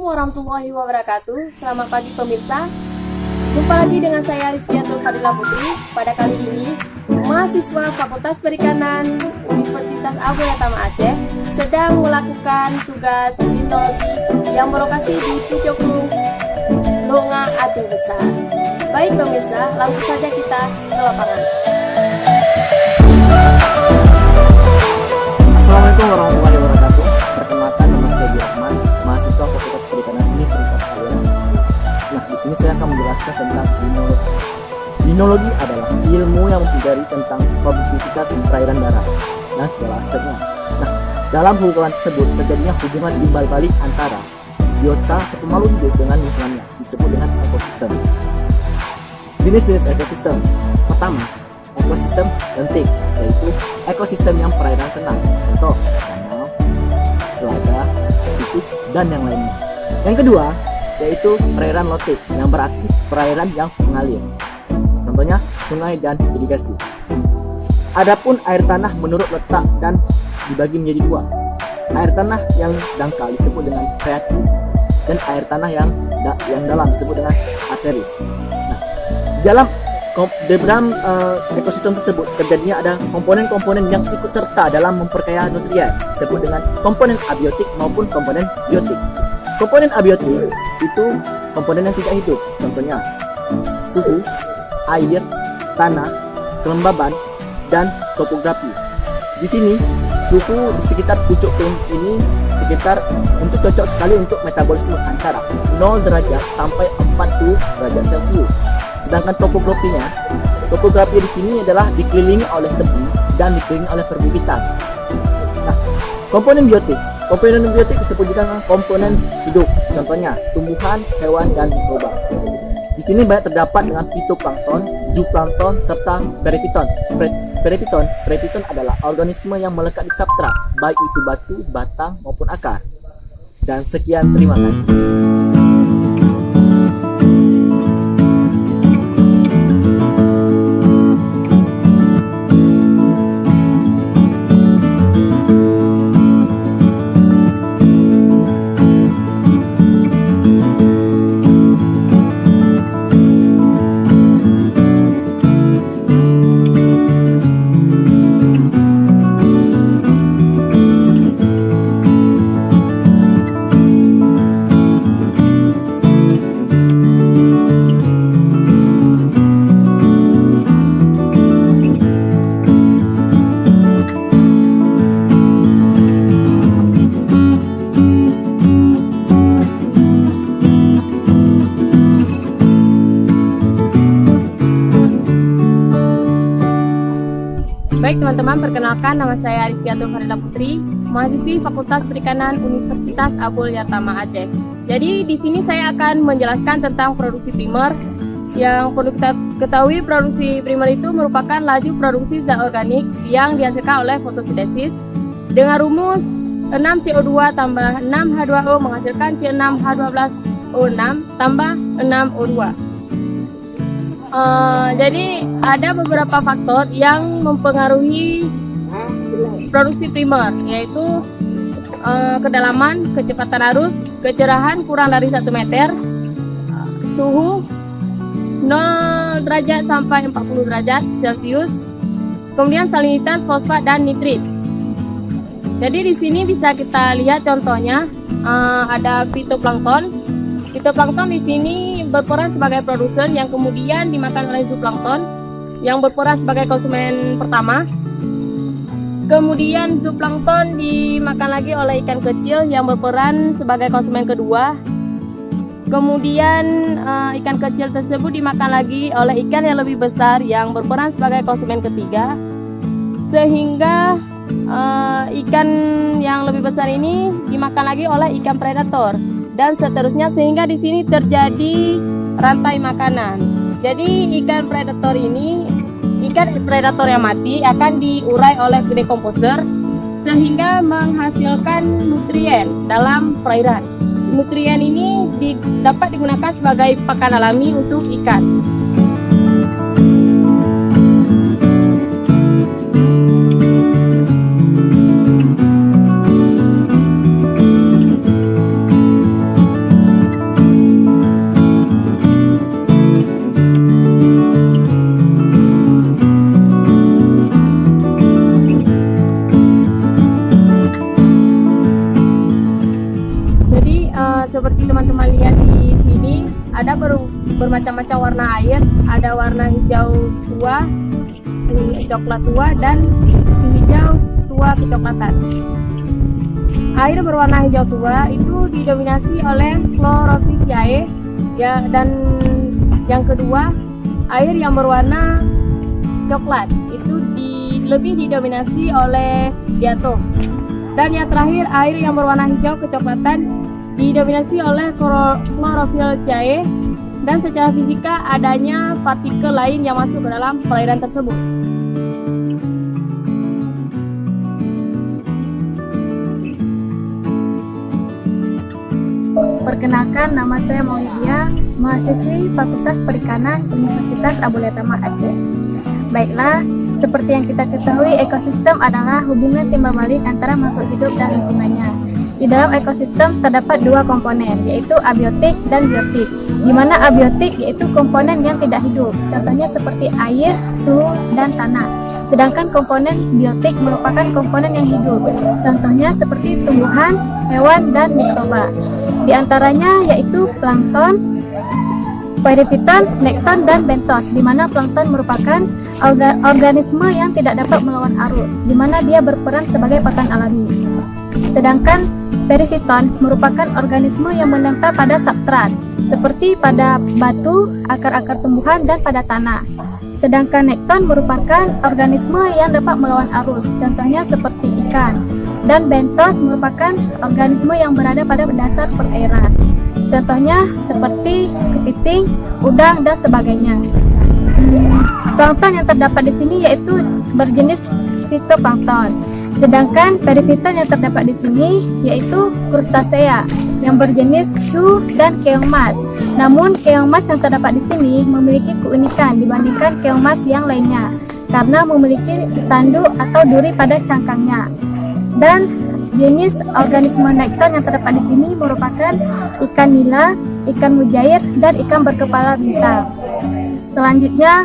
warahmatullahi wabarakatuh. Selamat pagi pemirsa. Jumpa lagi dengan saya Rizkiatul Fadila Putri. Pada kali ini, mahasiswa Fakultas Perikanan Universitas Abu Yatama Aceh sedang melakukan tugas limnologi yang berlokasi di Pucokru, Lunga, Aceh Besar. Baik pemirsa, langsung saja kita ke lapangan. Assalamualaikum warahmatullahi wabarakatuh. Perkenalkan, nama saya Rahman, mahasiswa Fakultas Perikanan Universitas Abu Yatama. Nah, di sini saya akan menjelaskan tentang limnologi. Limnologi adalah ilmu yang mempelajari tentang produktivitas perairan darat dan segala aspeknya. Nah, dalam hubungan tersebut terjadinya hubungan timbal balik antara biota atau makhluk hidup dengan lingkungannya, disebut dengan ekosistem. Jenis-jenis ekosistem. Pertama, ekosistem lentik, yaitu ekosistem yang perairan tenang, contoh danau, telaga, situ, dan yang lainnya. Yang kedua, yaitu perairan lotik, yang berarti perairan yang mengalir, contohnya sungai dan irigasi. Adapun air tanah menurut letak dan dibagi menjadi dua. Air tanah yang dangkal disebut dengan freatik, dan air tanah yang dalam disebut dengan arteris. Nah, dalam ekosistem tersebut terjadinya ada komponen-komponen yang ikut serta dalam memperkaya nutrien, disebut dengan komponen abiotik maupun komponen biotik. Komponen abiotik itu komponen yang tidak hidup, contohnya suhu, air, tanah, kelembaban, dan topografi. Di sini suhu di sekitar pucuk ini sekitar untuk cocok sekali untuk metabolisme antara 0 derajat sampai 40 derajat Celcius. Sedangkan topografi di sini adalah dikelilingi oleh tebing dan dikelilingi oleh perbukitan. Nah, komponen biotik disebut dengan komponen hidup, contohnya tumbuhan, hewan, dan mikroba. Di sini banyak terdapat dengan fitoplankton, zooplankton, serta peripiton. Peripiton adalah organisme yang melekat di substrat, baik itu batu, batang, maupun akar. Dan sekian, terima kasih. Baik teman-teman, perkenalkan nama saya Rizkiatul Fadila Putri, mahasiswi Fakultas Perikanan Universitas Abu Yatama Aceh. Jadi di sini saya akan menjelaskan tentang produksi primer. Yang perlu kita ketahui, produksi primer itu merupakan laju produksi zat organik yang dihasilkan oleh fotosintesis dengan rumus 6CO2 tambah 6H2O menghasilkan C6H12O6 tambah 6O2. Jadi ada beberapa faktor yang mempengaruhi produksi primer, yaitu kedalaman, kecepatan arus, kecerahan kurang dari 1 meter, suhu 0 derajat sampai 40 derajat Celcius, kemudian salinitas, fosfat, dan nitrit. Jadi di sini bisa kita lihat contohnya, ada fitoplankton. Fitoplankton di sini berperan sebagai produsen yang kemudian dimakan oleh zooplankton yang berperan sebagai konsumen pertama. Kemudian zooplankton dimakan lagi oleh ikan kecil yang berperan sebagai konsumen kedua. Kemudian ikan kecil tersebut dimakan lagi oleh ikan yang lebih besar yang berperan sebagai konsumen ketiga. Sehingga ikan yang lebih besar ini dimakan lagi oleh ikan predator dan seterusnya, sehingga di sini terjadi rantai makanan. Jadi ikan predator yang mati akan diurai oleh dekomposer sehingga menghasilkan nutrien dalam perairan. Nutrien ini dapat digunakan sebagai pakan alami untuk ikan. bermacam-macam warna air, ada warna hijau tua, coklat tua, dan hijau tua kecoklatan. Air berwarna hijau tua itu didominasi oleh chlorofyllaceae ya, dan yang kedua air yang berwarna coklat itu lebih didominasi oleh diatom. Dan yang terakhir air yang berwarna hijau kecoklatan didominasi oleh chlorofyllaceae, dan secara fisika adanya partikel lain yang masuk ke dalam perairan tersebut. Perkenalkan, nama saya Maulidia, mahasiswi Fakultas Perikanan Universitas Abdul Tama Aceh. Baiklah, seperti yang kita ketahui, ekosistem adalah hubungan timbal balik antara makhluk hidup dan lingkungannya. Di dalam ekosistem terdapat dua komponen, yaitu abiotik dan biotik. Di mana abiotik yaitu komponen yang tidak hidup, contohnya seperti air, suhu, dan tanah. Sedangkan komponen biotik merupakan komponen yang hidup, contohnya seperti tumbuhan, hewan, dan mikroba. Di antaranya yaitu plankton, perifiton, nekton, dan bentos, di mana plankton merupakan organisme yang tidak dapat melawan arus, di mana dia berperan sebagai pakan alami. Sedangkan perifiton merupakan organisme yang menempel pada substrat, seperti pada batu, akar-akar tumbuhan, dan pada tanah. Sedangkan nekton merupakan organisme yang dapat melawan arus, contohnya seperti ikan. Dan bentos merupakan organisme yang berada pada dasar perairan, contohnya seperti kepiting, udang, dan sebagainya. Plankton yang terdapat di sini yaitu berjenis fitoplankton. Sedangkan perifiton yang terdapat di sini yaitu crustacea yang berjenis chu dan keongmas. Namun keongmas yang terdapat di sini memiliki keunikan dibandingkan keongmas yang lainnya karena memiliki tanduk atau duri pada cangkangnya. Dan jenis organisme nekton yang terdapat di sini merupakan ikan nila, ikan mujair, dan ikan berkepala bintang. Selanjutnya,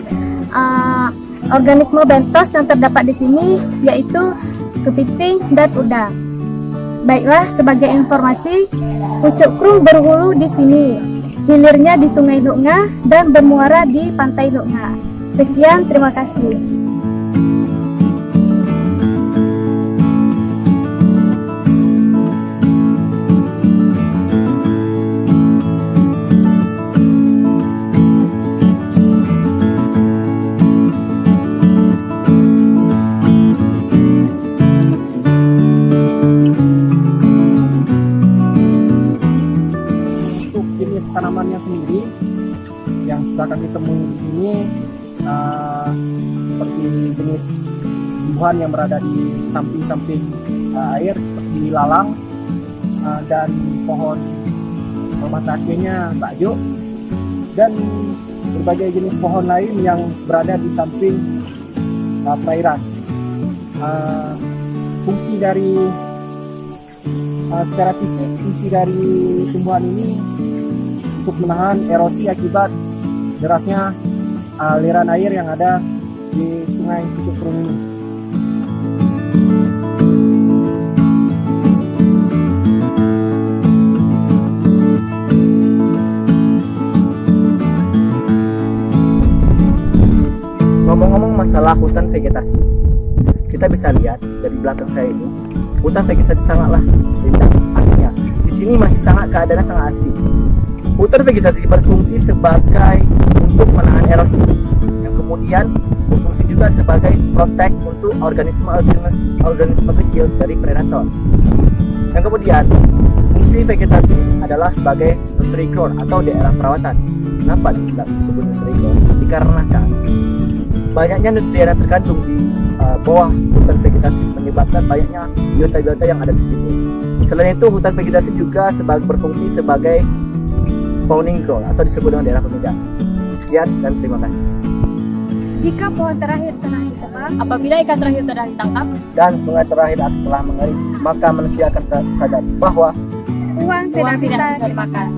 organisme bentos yang terdapat di sini yaitu kepiting dan udang. Baiklah, sebagai informasi, pucuk krung berhulu di sini, hilirnya di Sungai Luknga dan bermuara di Pantai Luknga. Sekian, terima kasih. Tanamannya sendiri yang sudah kami temui di sini seperti jenis tumbuhan yang berada di samping-samping air seperti lalang dan pohon masakenya bakjo dan berbagai jenis pohon lain yang berada di samping perairan. Fungsi dari secara fisik, fungsi dari tumbuhan ini untuk menahan erosi akibat derasnya aliran air yang ada di Sungai Pucuk Krung ini. Ngomong-ngomong masalah hutan vegetasi, kita bisa lihat dari belakang saya ini, hutan vegetasi sangatlah rindang. Artinya, di sini masih keadaannya sangat asli. Hutan vegetasi berfungsi sebagai untuk menahan erosi, yang kemudian berfungsi juga sebagai protek untuk organisme kecil dari predator. Yang kemudian, fungsi vegetasi adalah sebagai nursery ground atau daerah perawatan. Kenapa disebut nursery ground? Dikarenakan banyaknya nutrien yang terkandung di bawah hutan vegetasi menyebabkan banyaknya biota-biota yang ada di situ. Selain itu, hutan vegetasi juga berfungsi sebagai spawning ground atau disebut dengan daerah pemijat. Sekian dan terima kasih. Jika pohon terakhir telah ditebang, Apabila ikan terakhir telah ditangkap Dan sungai terakhir telah mengering, maka manusia akan sadar bahwa uang uang tidak bisa dimakan.